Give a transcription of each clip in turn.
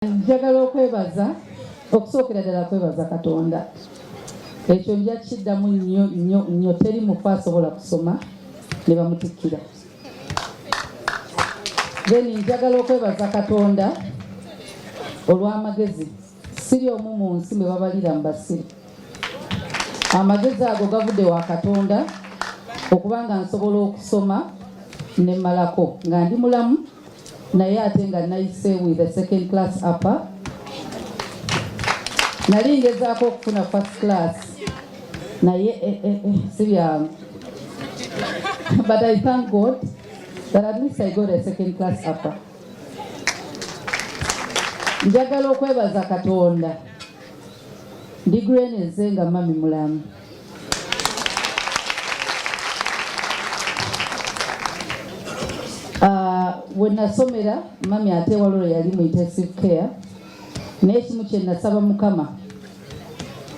Njagala okwebaza okusookera ddala kwebaza Katonda. Ekyo nja kiddamu nnyo teri mufu asobola kusoma ne bamutikkira. Then njagala okwebaza Katonda olw'amagezi. Siri omu mu nsi mwe babalira mu basiri. Amagezi ago gavudde wa Katonda okubanga nsobola okusoma ne mmalako nga ndi mulamu naye ate nga nayise with a second class upper. Nali ngezaako okufuna first class naye si byangu. But I thank God that at least I got a second class upper. Njagala okwebaza Katonda degree eneze nga mami mulamu. When nasomera mami ate walolo yali mu intensive care naye kimu kye nasaba Mukama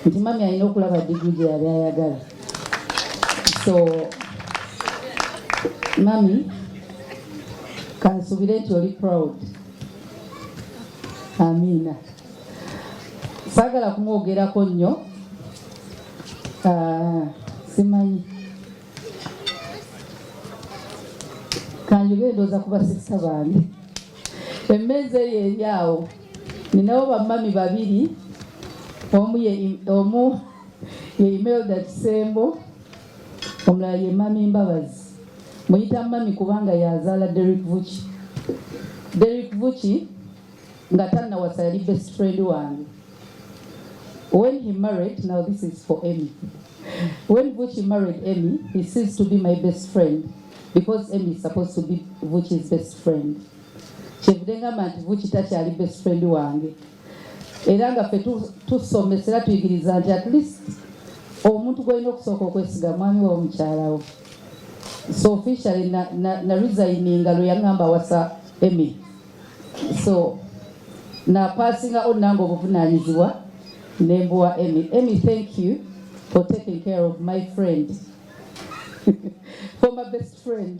nti mami alina okulaba degree gye yali ayagala. So mami kansubire nti oli proud. Amina. Saagala kumwogerako nnyo. Simanyi kanjogere ndowooza kuba sista bange. Emmeeza eri eryawo ninawo bammami babiri. Omu ye Imelda Kisembo, omulala ye mami Mbabazi. Muyita mami kubanga yazaala Derek Vuchi. Derek Vuchi nga tannawasa yali best friend wange. When he married, now this is for Emmy. When Vuchi married Emmy, he ceased to be my best friend because Emmy is supposed to be Vuchi's best friend. Chevudenga manti Vuchi takyali best friend wange. Era nga ffe tusomesera tuyigiriza nti at least omuntu gw'olina okusooka okwesiga mwami wa mukyalawo. So officially na resigninga lwe yaŋŋamba wasa Emmy. So na passinga on nange obuvunaanyizibwa nembuwa Emmy. Emmy, thank you for taking care of my friend. For my best friend.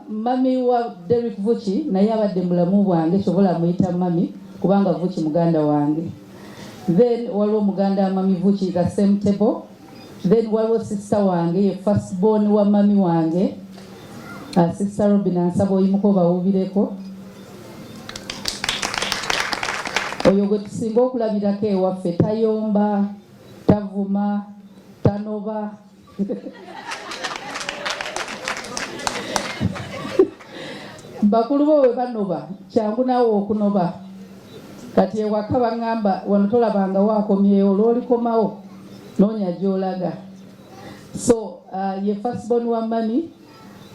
Mami wa Derek Vuchi naye abadde mulamu bwange kyobola muyita mami kubanga Vuchi muganda wange. Then waliwo muganda mami Vuchi the same table. Then waliwo sister wange ye first born wa mami wange. Sister Robin ansaba oyimuko bawubireko. Oyo gwe tusinga okulabirako ewaffe tayomba, tavuma, tanoba. Bakulu bo we banoba kyangu naawe okunoba. Kati ewaka baŋŋamba wano tolabanga waakomyewo olw'olikomawo noonya gy'olaga. So ye first born wa mami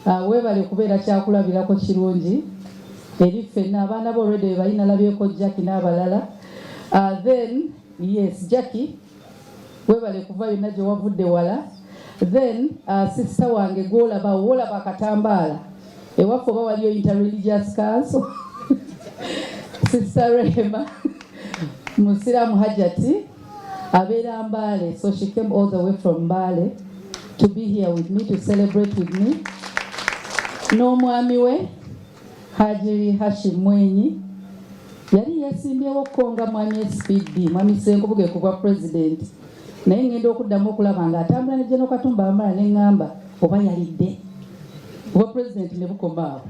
weebale kubeera kyakulabirako kirungi eri ffenna abaana bo already balina labyeko Jackie n'abalala. Then yes Jackie weebale kuva yonna gye wavudde wala. Then sister wange gw'olaba woolaba akatambaala ewaffe oba waliyo interreligious council. Sister Rehema Musiramu Hajati abeera Mbale, so she came all the way from Mbale to be here with me, to celebrate with me. N'omwami we Haji Hashim Mwenyi yali yasimbyewo konga mwami SPD mwami Senkubuge kuba president naye ngenda okuddamu okulaba nga atambula ne General Katumba Amala ne ŋŋamba oba yalidde oba president ne bukomaawo.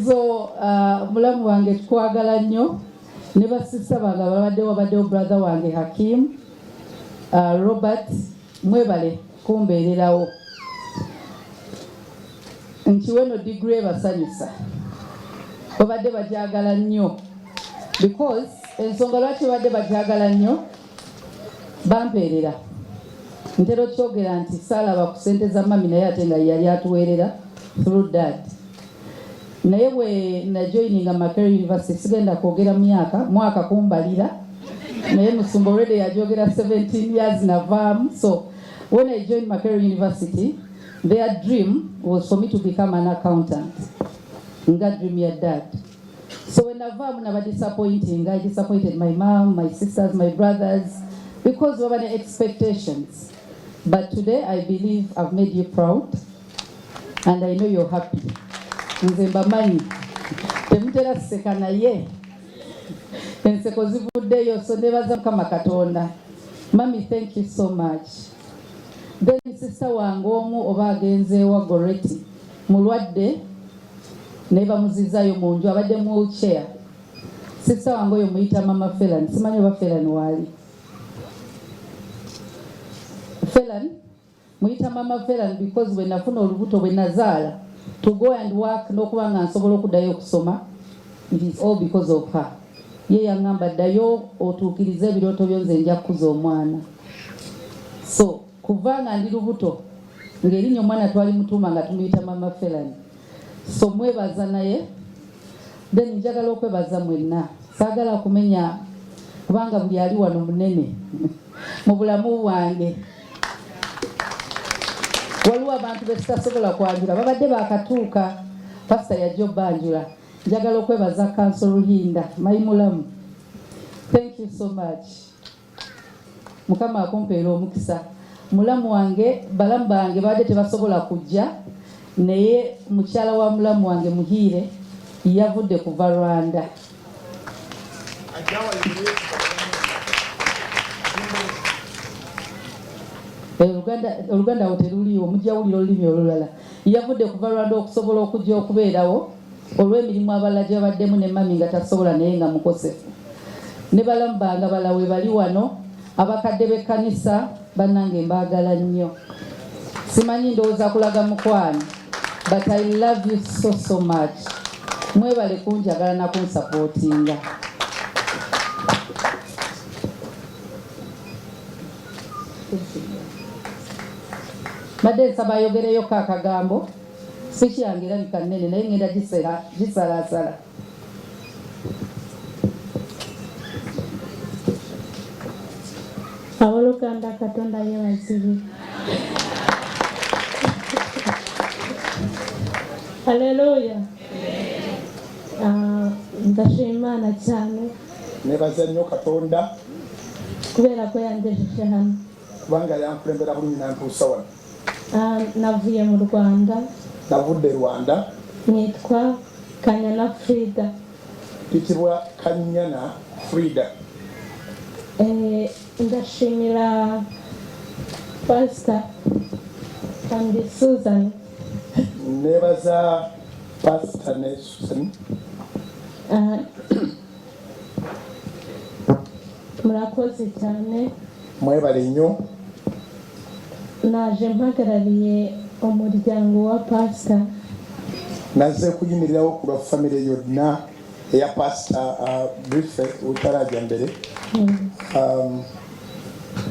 So mulamu wange tukwagala nnyo ne basisa bange wabaddewo brother wange Hakim, Robert, mwebale kumbeererawo. Nkiweno degree basanyusa babadde bagyagala nnyo because ensonga lwaki babadde bagyagala nnyo bampeerera. Ntera okyogera nti saalaba ku ssente za mami naye ate nga yali atuweerera through dad. Naye bwe najoininga Makerere University sigenda kwogera mwaka kumbalira naye Musumba already yajogera 17 years navaamu. So when I joined Makerere University, their dream was for me to become an accountant. Nga dream ya dad. So when navaamu naba disappointing, I disappointed my mom, my sisters, my brothers because of any expectations. But today I believe I've made you proud and I know you're happy. Nze mbamanyi tetutera kuseka naye enseko zivuddeyo, so nebaza Mukama Katonda. Mami, thank you so much. Then sister wange omu oba agenze wa Goreti mulwadde ne bamuzizayo mu nju abadde mu wheelchair. Sister wange oyo muyita Mama Felan, simanyi oba Felan wali. Felan muyita Mama Felan because when nafuna olubuto bwe nazaala to go and work n'okuba nga nsobola okuddayo okusoma, it is all because of her. Ye yangamba ddayo otuukirize ebirooto byo, nze nja kukuza omwana. So kuva nga ndi lubuto ng'erinnya omwana twali mutuuma nga tumuyita Mama Felan. So mwebaza naye. Then njagala okwebaza mwenna, saagala kumenya kubanga buli ali wano munene mu bulamu bwange. Waliwo abantu besitasobola kwanjula babadde bakatuuka, pasita yajja obbanjula. Njagala okwebaza Council Ruhinda Mayimulamu. Thank you so much. Mukama akumpeera omukisa. Mulamu wange balamu bange badde tebasobola kujja, naye mukyala wa mulamu wange Muhiire yavudde kuva Rwanda. Oluganda awo teruliwo, mujjawulira olulimi olulala. Yavudde kuva Rwanda okusobola okujja okubeerawo olw'emirimu abalala gye babaddemu ne mami nga tasobola naye nga mukosefu. Ne balamu bange balawe bali wano, abakadde b'ekkanisa bannange mbaagala nnyo. Simanyi ndowooza kulaga mukwano, but I love you so much. Mwebale kunjagala na kunsapootinga. Badde nsaba ayogereyoko akagambo, siiki yange erabika nnene naye ngenda gisalaasala. Awolokanda Katonda yeebazibwe. Haleluya. Ndashima Imana cyane. Nebaza nnyo Katonda kubera ko yangejeje hano. Kubanga yankulembera bulungi nantuusa wano. Navuye mu Rwanda. Navudde Rwanda. Nitwa Kanyana Frida. Kitibwa Kanyana Frida. Ndashimira Pastor and Susan. Nebaza Pastor ne Susan. Murakoze cyane. Mwebale nnyo. Naje mpagarariye umuryango wa Pastor. Naze kuyimirirawo ku lwa family yonna eya Pastor Brife utarajja mbere.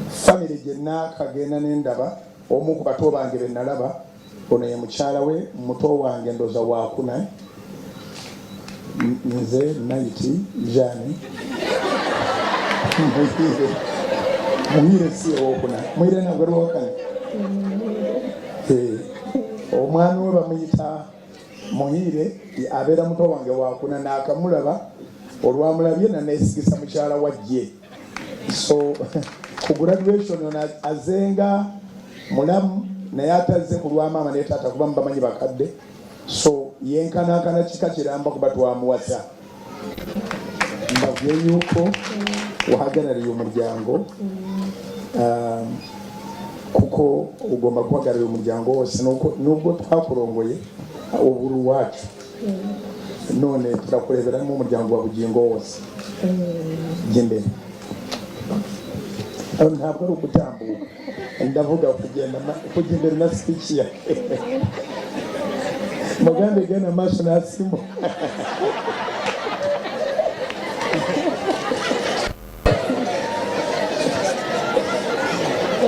Family gyenna kagenda n'endaba, omu ku bato bange be nalaba, ono ye mukyala we, muto wange ndoza waakuna, nze Naiti Jani. Muhiire si owookuna, Muhiire nabwe lwokana. Omwami we bamuyita Muhiire, abeera muto wange waakuna, n'akamulaba olwamulabye naneesigisa mukyala wajje. So ku graduation ono azenga mulamu naye atazze ku lwa maama ne taata kuba mubamanyi bakadde, so yenkanankana kika kiramba kuba twamuwasa. Mbabye yuko wahagarariye umuryango, kuko ugomba guhagararira umuryango wose nubwo twakurongoye uburu wacu, none turakureberamo umuryango wa Bujjingo wose. Gendera ntabwo ari ukutambuka, ndavuga kujya imbere na speech ya mugambe gana amaso nasimo.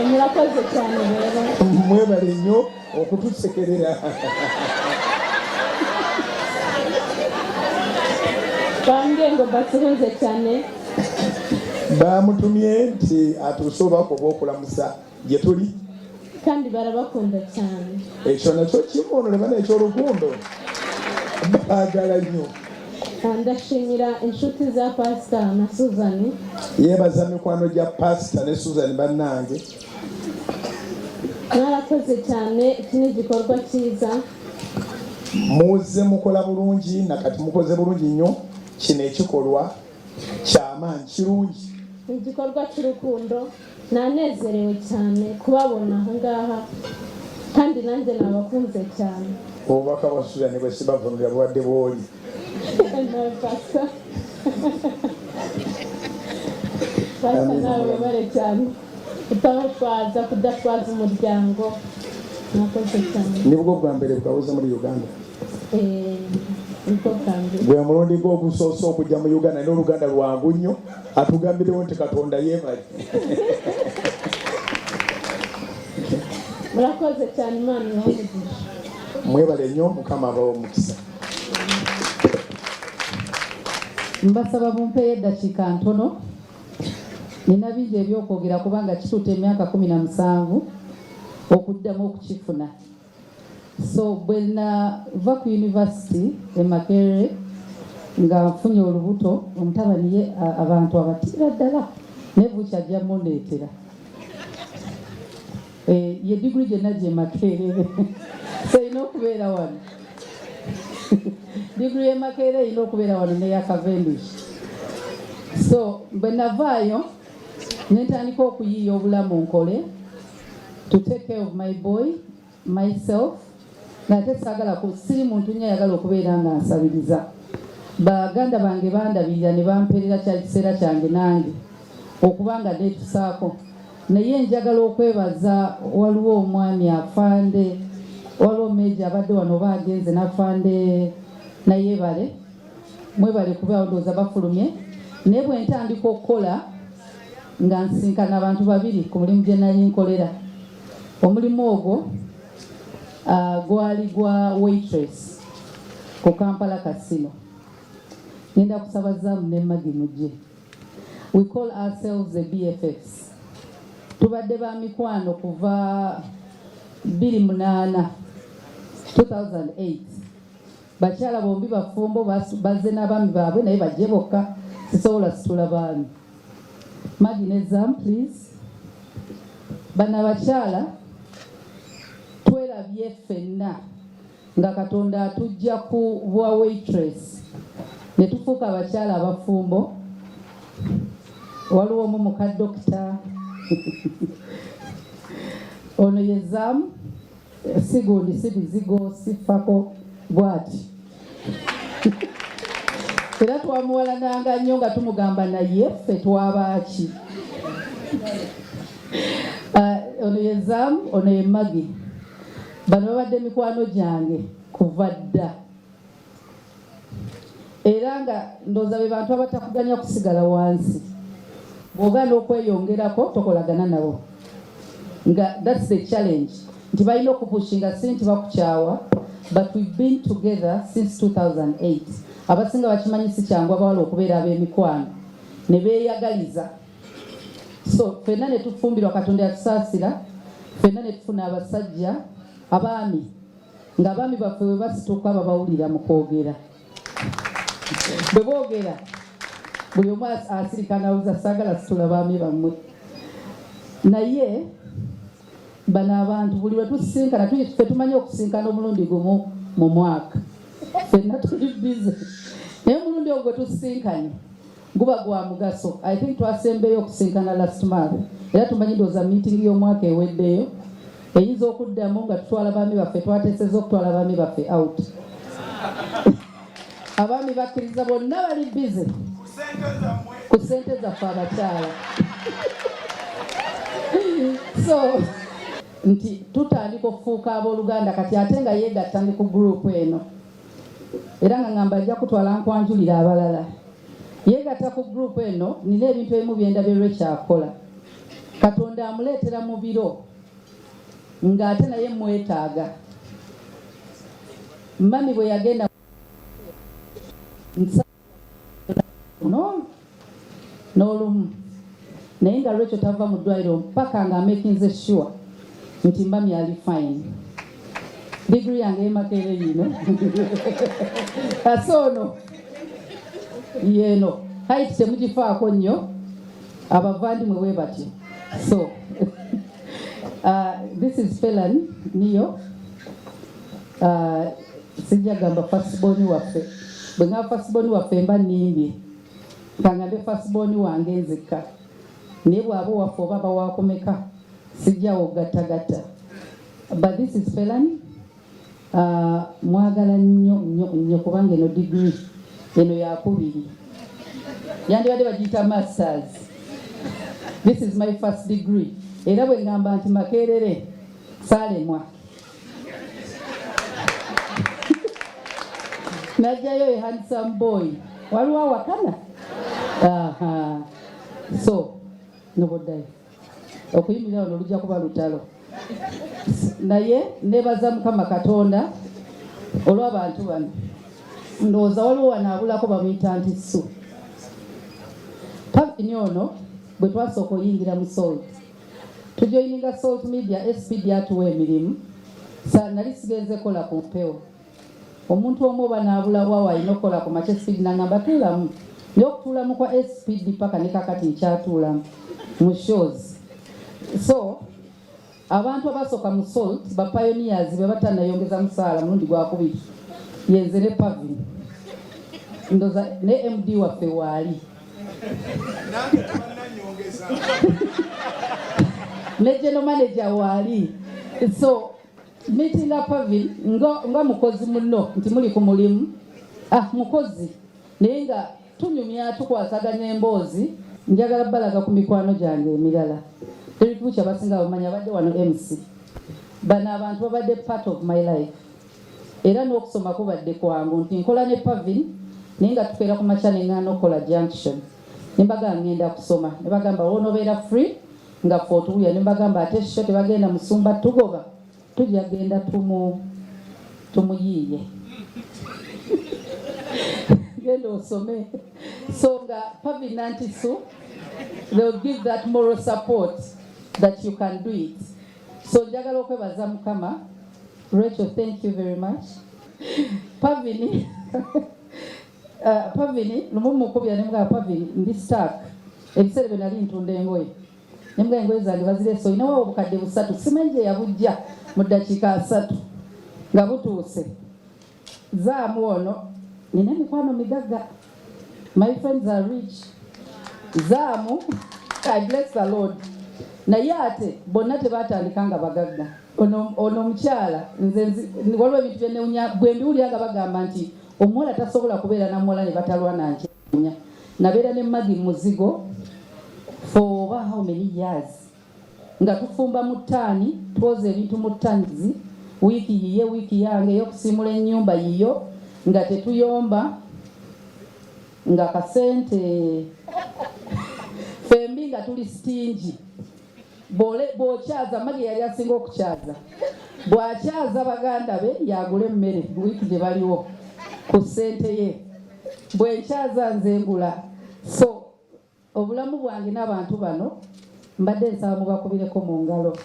Murakoze cyane rero. Mwebale nnyo okutusekerera. Bambwiye ngo basuhuze cyane. Bamutumye nti atusobako b'okulamusa gye tuli. Kandi barabakunda cyane. Ekyo nakyo kimuno bana eky'olukundo. Baagala nnyo. Ndashimira inshuti za Pastor na Susan. Yebaza mikwano gya Pastor ne Susan bannange. Mwarakoze cyane, iki ni igikorwa cyiza. muze mukola bulungi nakati mukoze bulungi nnyo kino ekikolwa kyamaanyi kirungi igikorwa cy'urukundo nanezerewe cyane kubabona aha ngaha kandi nanjye nabakunze cyane obubaka bwa Susan bwe sibavunulira bwadde bwoli basa nawe bare cyane utamutwaza kudatwaza umuryango nakoze cyane nibwo bwa mbere bwabuze muri Uganda niko kandi gwe mulundi gwo gusoosa okujja mu Uganda n'oluganda lwangu nnyo atugambirewo nti Katonda yeebale murakoze cyane Imana ibahe mwebale nnyo Mukama abawe omukisa mbasaba mumpeeyo eddakiika ntono nina bingi ebyokwogera kubanga kituuta emyaka 17 okuddamu okukifuna so bwe nava ku university e Makerere nga nfunye olubuto omutabani ye abantu abatira ddala nevuki ajja mundeetera ye degree gye najja e Makerere so erina okubeera wano degree e Makerere erina okubeera wano neya Cavendish so bwe navaayo nentandika okuyiiya obulamu nkole to take care of my boy myself nate saagala siri muntu nnyo ayagala okubeera nga nsabiriza baganda bange bandabirira ne bamperera kya kiseera kyange nange okubanga netusaako naye njagala okwebaza waliwo omwami afande waliwo meja abadde wano bagenze nafande nayebale mwebale kubeawo ndowooza bafulumye naye bwe ntandika okukola nga nsinkana abantu babiri ku mulimu gye nali nkolera omulimu ogwo gwali gwa waitress ku Kampala Casino nenda kusabazaamu ne Magi mujje we call ourselves the BFFs tubadde ba mikwano kuva 2008 bakyala bombi bafumbo bazze n'abaami baabwe naye bajje bokka sisobola situla baami Magi ne Zam please bana bakyala twerabye ffenna nga Katonda atujja ku bwa waitress ne tufuuka abakyala abafumbo waliwo omu muka dokita ono ye Zam sigundi si bizigo sifako bwati era twamuwalananga nnyo nga tumugamba naye ffe twabaaki ono ye Zam ono ye Magi bano babadde mikwano gyange kuva dda era nga ndowooza be bantu abatakuganya kusigala wansi bw'ogaana okweyongerako tokolagana nabo nga that's the challenge nti balina okupushinga si nti bakukyawa but we've been together since 2008 abasinga bakimanyi si kyangu abawala okubeera ab'emikwano ne beeyagaliza so ffenna ne tufumbirwa Katonda yatusaasira ffenna ne tufuna abasajja abaami ng'abaami baffe bwe basituka babawulira mu kwogera bwe boogera buli omu asirika nawuza saagala situla baami bammwe naye bano abantu buli lwe tusisinkana ffe tumanyi okusinkana omulundi gumu mu mwaka ffenna tuli bize naye omulundi ogwo gwe tusisinkanye guba gwa mugaso I think twasembeyo okusinkana last month era tumanyi ndowooza meeting y'omwaka eweddeyo eyinza okuddamu nga tutwala baami baffe twateeseza okutwala baami baffe out abaami bakkiriza bonna bali bize ku ssente zaffe abakyala so nti tutandika okufuuka abooluganda kati ate nga yeegatta ndi ku gurupu eno era nga ngamba ajja kutwala nkwanjulira abalala yeegatta ku gurupu eno nina ebintu ebimu byendabirwe kyakola Katonda amuleetera mu biro ng'ate naye mwetaaga mami bwe yagenda n'olumu naye nga lwekyo tava mu ddwaliro mpaka nga makinze sure nti mami ali fine degree yange emakere yino kasono yeno height temugifaako nnyo abavandimwe bwe batyo so this is Felan Nio sijja gamba firstborn waffe bwe nga firstborn waffe mba nnimbye kangambe firstborn wange nzekka naye bw'aba waffe oba bawakomeka sijjawo gattagatta but this is felony. Mwagala nnyo kubanga eno degree eno yakubiri yandibadde bagiyita masters. This is my first degree era bwe ngamba nti Makerere saalemwa najjayo a handsome boy waliwo awakana so noboddayo okuyimirira ono olujja kuba lutalo naye nebaza Mukama Katonda olw'abantu bano ndowooza waliwo wanaabulako bamuyita nti Su Pavini ono bwe twasooka oyingira mu Salt tujoyininga Salt Media SPD atuwa emirimu nali sigenze kola ku mpewo omuntu omu oba naabulawo alina okukola ku makya SPD nangamba tuulamu naye okutuulamu kwa SPD paka ne kakati nkyatuulamu mu shows. So abantu abasooka mu Salt ba pioneers be batanayongeza musaala mulundi gwakubiri yenze ne Pavini ndoza ne MD waffe waali ne general manager waali. So meeting up Pavini nga mukozi muno nti muli ku mulimu mukozi naye nga tunyumya tukwasaganya emboozi njagala balaga ku mikwano gyange emirala terikucha basinga bamanya badde wano MC bano abantu babadde part of my life era n'okusoma kubadde kwangu nti nkola ne Pavini naye nga tukeera ku makya ne ngana okola junction ne mbagamba ngenda kusoma ne bagamba onobeera free nga fotuya ne mbagamba ate sho tebagenda musumba tugoba tujja genda tumuyiiye genda osome. So nga Pavini nanti Su they will give that moral support that you can do it. So njagala okwebaza Mukama. Rachel, thank you very much. Pavini Pavini lumumu kubya nemga Pavini ndi stuck ebiseera bye nali ntunda engoye nemga engoye zange bazire so inawo obukadde busatu simanje yabujja mu ddakiika 3 nga butuuse zaamu ono nina mikwano migagga. My friends are rich. Zaamu I bless the Lord. Naye ate bonna tebatandikanga bagagga. Ono mukyala nze waliwo ebintu byenewunya bwe mbiwulira nga bagamba nti omuwala tasobola kubeera na muwala ne batalwana nkyewunya. Nabeera ne Magi muzigo for over how many years nga tufumba mu ttaani twoza ebintu mu ttaanizi wiiki yiye wiiki yange ey'okusiimula ennyumba yiyo nga tetuyomba nga kasente fembi nga tuli stingi bw'okyaza Magi yali asinga okukyaza bw'akyaza baganda be yagula emmere wiiki gye baliwo ku ssente ye bwe nkyaza nze ngula. So obulamu bwange n'abantu bano mbadde nsaba mubakubireko mu ngalo.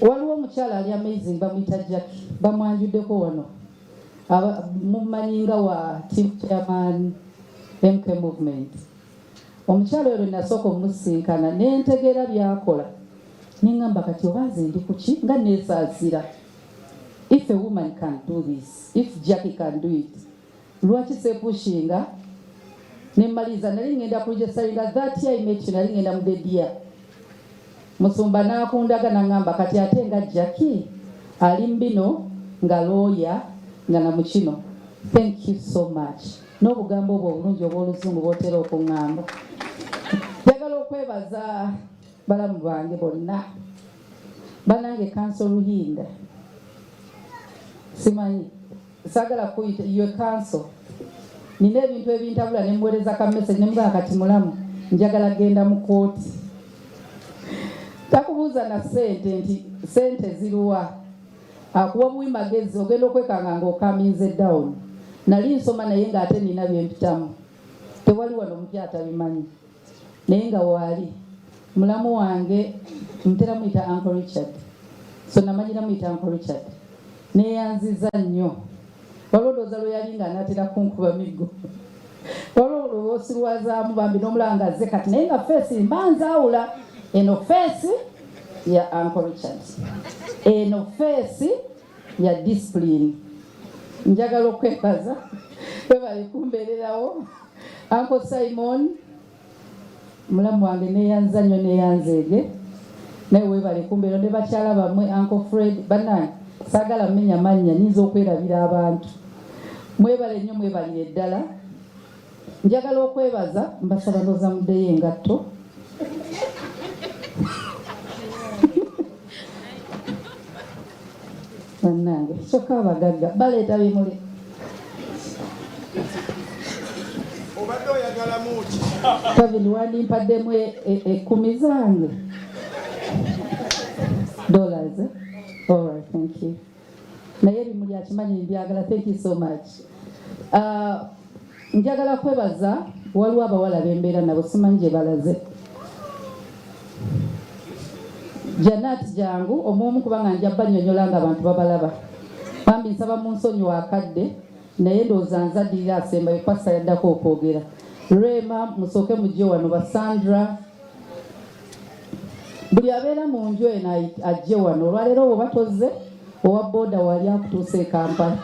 Waliwo omukyala ali amazing bamuyita Jackie bamwanjuddeko wano mumanyinga wa team chairman MK movement. Omukyala oyo nasooka omusinkana nentegeera byakola nengamba kati obanze ndi kuki nga neesaasira. If a woman can do this, if Jackie can do it, lwaki sepushinga nemaliza nali ngenda kujesalinga that year image nali ngenda mudedia musumba nakundaga nangamba kati ate nga Jackie ali mbino nga lawyer nga na mukino. Thank you so much. N'obugambo obwo obulungi obw'oluzungu bwotera okuŋŋamba. Njagala okwebaza balamu bange bonna banange Council Ruhinda simanyi sagala kuyita your council nina ebintu ebintabula nemuweereza ka message nemugaa kati mulamu njagala genda mu kooti takubuuza na sente nti sente ziruwa akuwa buwi magezi ogenda okwekanga ng'okaminze down. Nali nsoma naye ng'ate nina byempitamu tewali wano omupya atabimanyi naye nga waali mulamu wange ntera muyita Uncle Richard. So namanyira muyita Uncle Richard neyanziza nnyo. Waliwo ndowooza lwe yali nga anaatera kunkuba miggo waliwo osirwazaamu bambi n'omulanga azze kati naye nga feesi mbanzaawula eno feesi ya Uncle Richard. Eno face ya discipline. Njagala okwebaza bali kumbererawo Uncle Simon mulamu wange neyanza nnyo neyanzeege naye bali kumbeera ne bakyala bamwe Uncle Fred banani saagala mmenya mannya nyinza okwerabira abantu mwebale nnyo mwebalire ddala. Njagala okwebaza mbasaba ndoza muddeyo engatto bannange kyokka abagagga baleeta bimuli obadde oyagala muki Kavin wandimpaddemu 10 zange dollars. All right, thank you. Naye ebimuli akimanyi mbyagala. Thank you so much. Njagala kwebaza waliwo abawala bembeera nabo simanyi gye balaze. Janat jangu omwomu kubanga njabba nnyonnyola nga abantu babalaba. Bambi nsaba mu nsonyi wakadde naye ndowooza nzaddirira asembayo pasa yaddako okwogera. Rema musooke mujje wano Basandra. Buli abeera mu nju eno ajje wano. Olwaleero oba tozze owa booda wali akutuusa e Kampala.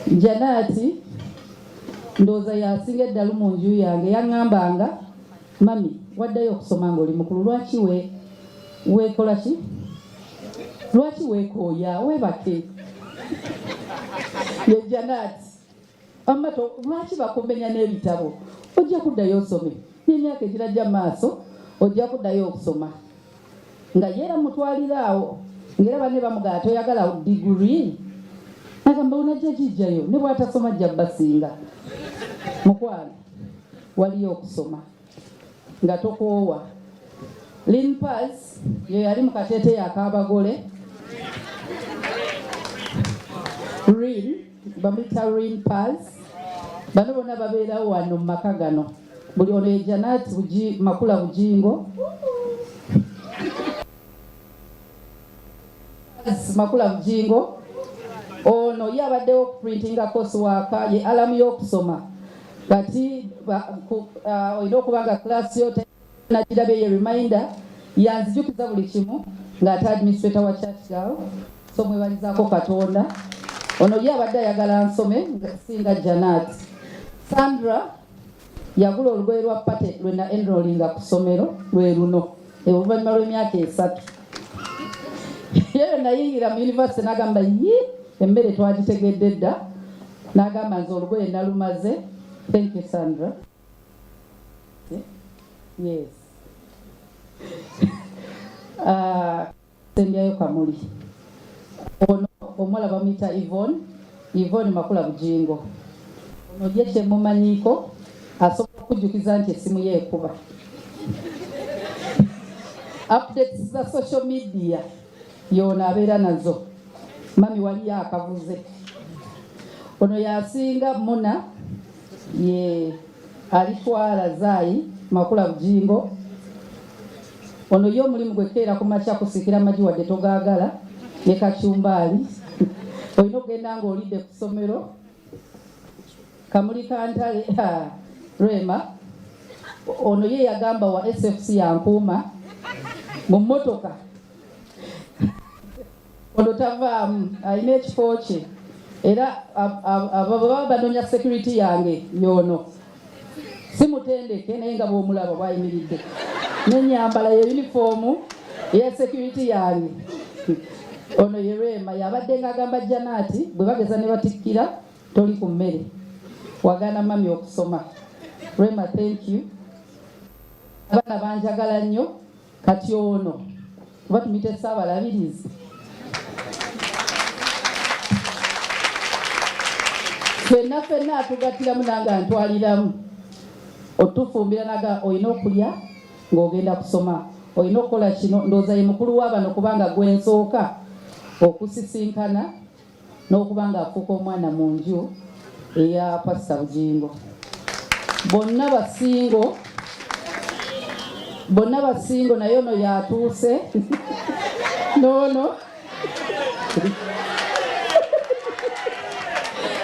Janati ndowooza yasinga eddalu mu nju yange yaŋŋambanga mami waddayo okusoma ng'oli mukulu lwaki weekola ki? Lwaki weekooya weebake? Ye Janati amato lwaki bakummenya n'ebitabo? Ojja kuddayo osome n'emyaka egirajja maaso ojja kuddayo okusoma. Nga yeera mutwaliraawo ng'era banne bamugaa toyagala diguri agamba onajja gijjayo ne bw'atasoma jja basinga. Mukwano waliyo okusoma nga tokoowa. Linpaz ye yali mu kateeteeyi ak'abagole. Rin bamuyita Rinpaz. Bano bonna babeerawo wano mu maka gano. Buli ono ye Janat Makula Bujjingo. Makula Bujjingo. Ono ye abaddewo okuprintinga coursework ye alamu y'okusoma. Kati olina okuba nga class yo nakirabye ye reminder yanzijukiza buli kimu ng'ate administrator wa church girl. So mwebalizaako Katonda. Ono ye abadde ayagala nsome singa Janat. Sandra yagula olugoye lwa pate lwena enrollinga ku ssomero lwe luno oluvannyuma lw'emyaka 3. Ye nayingira mu university n'agamba emmere twagitegedde dda n'agamba nze olugoye nalumaze. Thank you Sandra. Yes. Sembyayo Kamuli. Ono omuwala bamuyita Yvonne Makula Bujjingo. Ono ye kyemumanyiiko asobola okujjukiza nti essimu ye ekuba. Updates za social media yoona abeera nazo. Mami waliyo akavuze. Ono yasinga Muna ye alitwala Zaayi Makula Bujjingo. Ono ye omulimu gwe keera ku makya kusikira amagi wadde togaagala ne kacyumbaali. Olina okugenda ng'olidde ku ssomero. Kamuli Kantale Rema ono ye yagamba wa SFC yankuuma mu mmotoka. Ono tavaamu alina ekifo kye era baba banoonya security yange yono simutendeke naye nga bw'omulaba bw'ayimiridde n'ennyambala ye uniform eya security yange. Ono ye Rema yabadde ng'agamba Janati bwe bageza ne batikkira toli ku mmere wagaana mami okusoma. Rema thank you. Abaana banjagala nnyo kati ono oba tumuyite Ssaabalabirizi. Ffenna atugattiramu nanga ntwaliramu. Otufumbira naga olina okulya ng'ogenda kusoma. Olina okukola kino ndowooza ye mukulu w'abano kubanga gwe nsooka okusisinkana n'okuba nga afuuka omwana mu nju eya Pastor Bujjingo. Bonna basingo naye ono yatuuse. Noono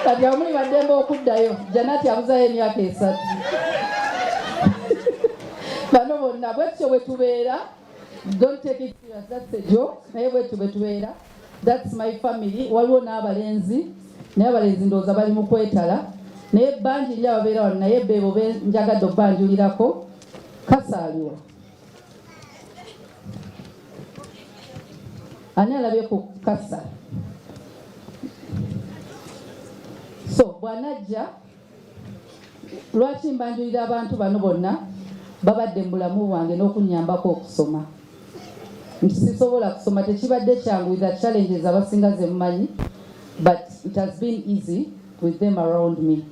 kati amuli baddembe okuddayo. Janati abuzayo emyaka 3. bonna bwetyo bwe tubeera. Don't take it serious, that's a joke. Naye bwetyo bwe tubeera. That's my family. Waliwo n'abalenzi. Naye abalenzi ndowooza bali mu kwetala. Naye bangi nja babeera wano naye beebo njagadde obbanjulirako. Kasaaliwa. Ani alabye ku kasa? So bw'anajja lwaki mbanjulira abantu bano bonna babadde mu bulamu bwange n'okunnyambako okusoma. Nti sisobola kusoma tekibadde kyangu with the challenges abasinga ze mumanyi, but it has been easy with them around me.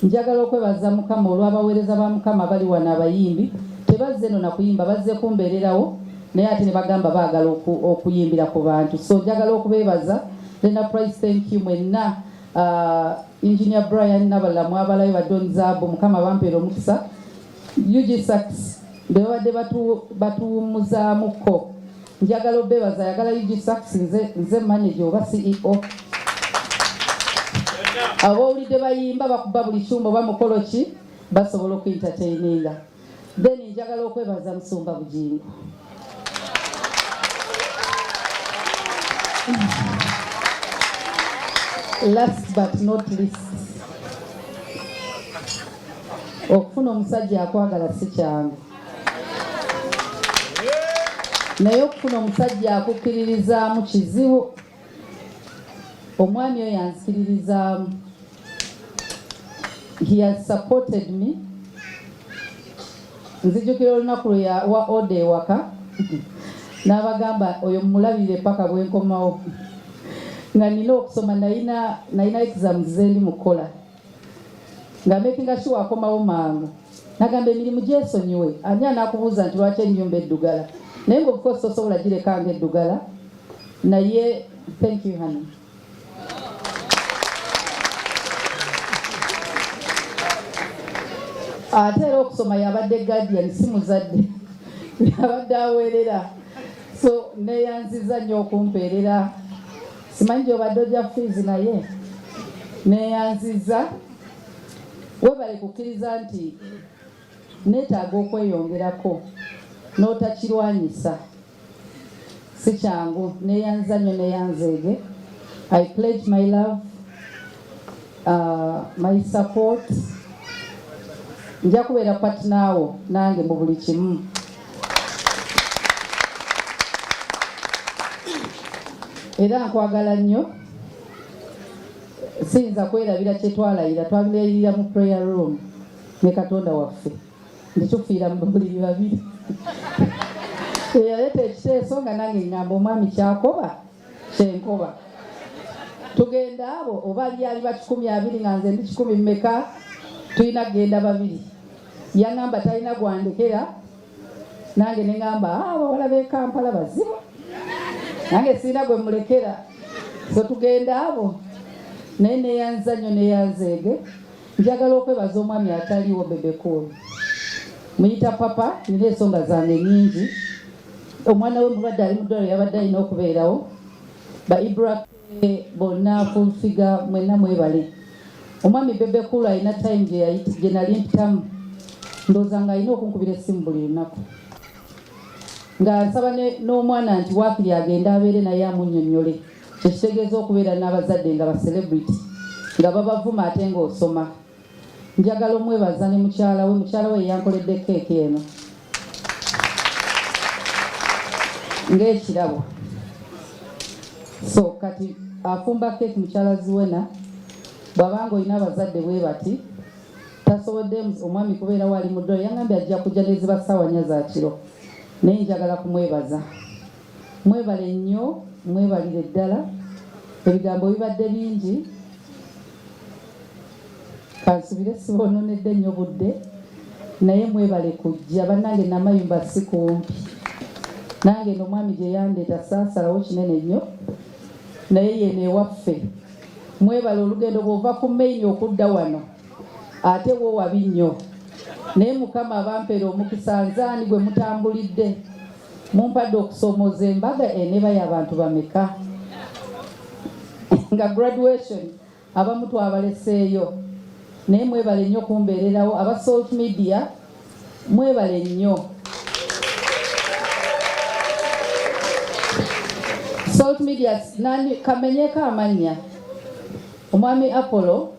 Njagala okwebaza Mukama olw'abaweereza ba Mukama bali wano abayimbi. Tebazze eno na kuyimba, bazze kumbeererawo naye ate ne bagamba baagala okuyimbira ku bantu. So njagala okubeebaza. Then I praise thank you mwenna. Engineer Brian n'abalala mwabalayo badonzaabu Mukama bampeera omukisa. UG Sax babadde batuwumuzaamuko. Njagala obeebaza ayagala UG Sax nze manager oba CEO. Abawulidde bayimba bakuba buli kyuma oba mukolo ki basobola okuentertaininga. Then njagala okwebaza Musumba Bujjingo. Last but not least, okufuna omusajja akwagala si kyangu. Naye okufuna omusajja akukkiririzaamu kizibu. Omwami oyo yanzikiririzaamu. He has supported me. Nzijukira olunaku lwe yawa ode ewaka n'abagamba oyo mulabire paka bwenkomawo. Nga nina okusoma nalina exams zendi mukola. Nga making sure akomawo mangu. Nagamba emirimu gyesonyiwe. Ani anakubuuza nti lwaki ennyumba eddugala. Naye nga of course tosobola girekanga eddugala. Naye thank you honey. Ate era okusoma yabadde guardian si muzadde. Yabadde aweerera. So neyanziza nnyo okumpeerera. Simanyi gy'obadde ojja fees naye. Neyanziza. Webale kukkiriza nti neetaaga okweyongerako n'otakirwanyisa. Si kyangu. Neyanziza nnyo neyanzeege. I pledge my love, my support. Nja kubeera patnaawo nange mu buli kimu. Era nkwagala nnyo. Siyinza kwerabira kye twalayira. Twabilayirira mu prayer room ne Katonda waffe. Nditufiira mu buliri babiri. Eyaleeta ekiteeso nga nange ngamba omwami kyakoba kyenkoba. Tugenda abo oba lyali ba 120 nga nze ndi 10 mmeka tulina kugenda babiri. Yangamba talina gwandekera nange ne ngamba abawala b'e Kampala bazibu. Nange sirina gwe mulekera. So tugenda abo. Naye neyanza nnyo neyanzeege. Njagala okwebaza omwami ataliiwo bebekulu. Muyita papa nina ensonga zange nnyingi. Omwana we mulwadde ali mu ddwaliro yabadde alina okubeerawo. Ba Ibra bonna full figure mwenna mwebale. Omwami bebekulu alina time gye nali mpitamu. Ndowooza nga alina okunkubira essimu buli lunaku. Nga nsaba n'omwana nti waakiri agenda abeere naye amunnyonnyole. Kyekitegeeza okubeera n'abazadde nga ba celebrity. Nga babavuma ate ng'osoma. Njagala omwebaza ne mukyala we yankoledde keeki eno. Ng'ekirabo. So kati afumba keeki mukyala Ziwena. Bw'abanga olina abazadde bwe bati. Tasobodde omwami kubeera wali mu ddwaliro yangambye ajja kujja neziba ssaawa 4 za kiro. Naye njagala kumwebaza. Mwebale nnyo, mwebalire ddala. Ebigambo bibadde bingi. Kansubire siboononedde nnyo budde. Naye mwebale kujja. Bannange namayumba si kumpi. Nange n'omwami gye yandeeta saasalawo kinene nnyo. Naye yeno ewaffe. Mwebale olugendo bw'ova ku main okudda wano. Ate wo wabi nnyo. Naye Mukama abampeera omukisa nzaani gwe mutambulidde. Mumpadde okusomooza embaga eneba y'abantu bameka. Nga graduation abamu twabaleseeyo. Naye mwebale nnyo kumbeererawo. Aba social media mwebale nnyo. Salt Media nani kamenyeka amanya omwami Apollo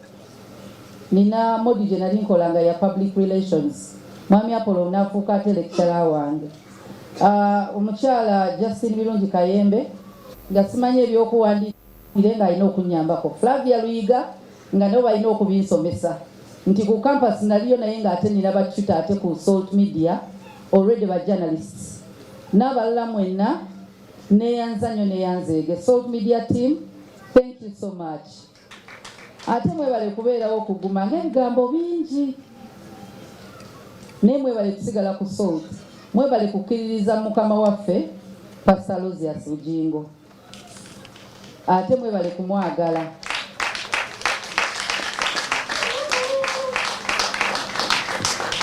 nina modi gye nali nkolanga ya public relations. Mwami Apollo nafuuka ate lecturer wange. Omukyala Justin Birungi Kayembe nga simanye ebyokuwandiikira nga alina okunyambako. Flavia Luyiga nga nabo balina okubinsomesa nti ku campus naliyo naye nga ate nina bakyuta ate ku Salt Media already ba journalists n'abalala mwenna neyanzanyo neyanzeege. Salt Media team, thank you so much. Ate mwebale kubeerawo okuguma ng'ebigambo bingi naye mwebale kusigala ku Salt, mwebale kukkiririza mukama waffe Pastor Luzias Bujjingo, ate mwebale kumwagala.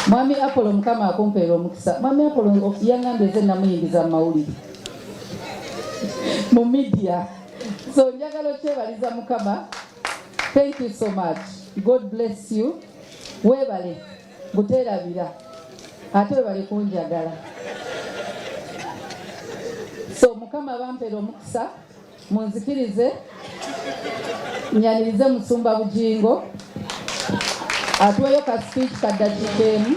Mwami Apollo mukama akumpeera omukisa. Mwami Apollo yangambye nze namuyingiza mu mawulire mu media, so njagala okyebaliza mukama. Thank you so much. God bless you. Webale buteerabira ate webale kunjagala. So mukama bampeera omukisa, munzikirize nyanirize Musumba Bujjingo atuweyo ka speech ka dakika emu.